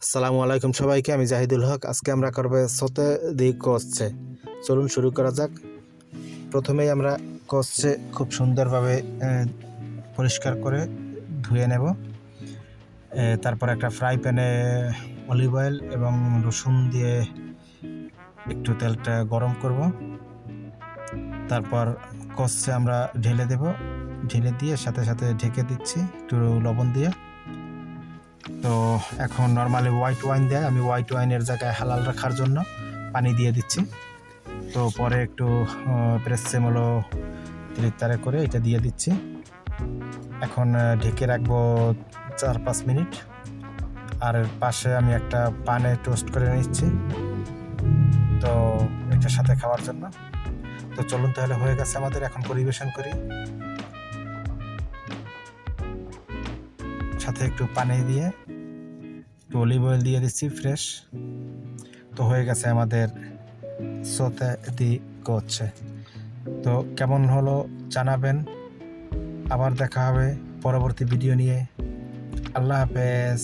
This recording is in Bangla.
আসসালামু আলাইকুম সবাইকে। আমি জাহিদুল হক। আজকে আমরা করবো সতে দি কষছে। চলুন শুরু করা যাক। প্রথমেই আমরা কষছে খুব সুন্দরভাবে পরিষ্কার করে ধুয়ে নেব। তারপর একটা ফ্রাই প্যানে অলিভ অয়েল এবং রসুন দিয়ে একটু তেলটা গরম করব। তারপর কষছে আমরা ঢেলে দেব, ঢেলে দিয়ে সাথে সাথে ঢেকে দিচ্ছি একটু লবণ দিয়ে। তো এখন নর্মালি হোয়াইট ওয়াইন দেয়, আমি হোয়াইট ওয়াইনের জায়গায় হালাল রাখার জন্য পানি দিয়ে দিচ্ছি। তো পরে একটু প্রেসেমোলো ত্রিতারে করে এটা দিয়ে দিচ্ছি। এখন ঢেকে রাখবো 4-5 মিনিট। আর পাশে আমি একটা পানে টোস্ট করে নিচ্ছি, তো এটার সাথে খাওয়ার জন্য। তো চলুন তাহলে, হয়ে গেছে আমাদের, এখন পরিবেশন করি। সাথে একটু পানি দিয়ে একটু অলিভ অয়েল দিয়ে দিচ্ছি ফ্রেশ। তো হয়ে গেছে আমাদের সতে দি কষছে। তো কেমন হলো জানাবেন। আবার দেখা হবে পরবর্তী ভিডিও নিয়ে। আল্লাহ হাফেজ।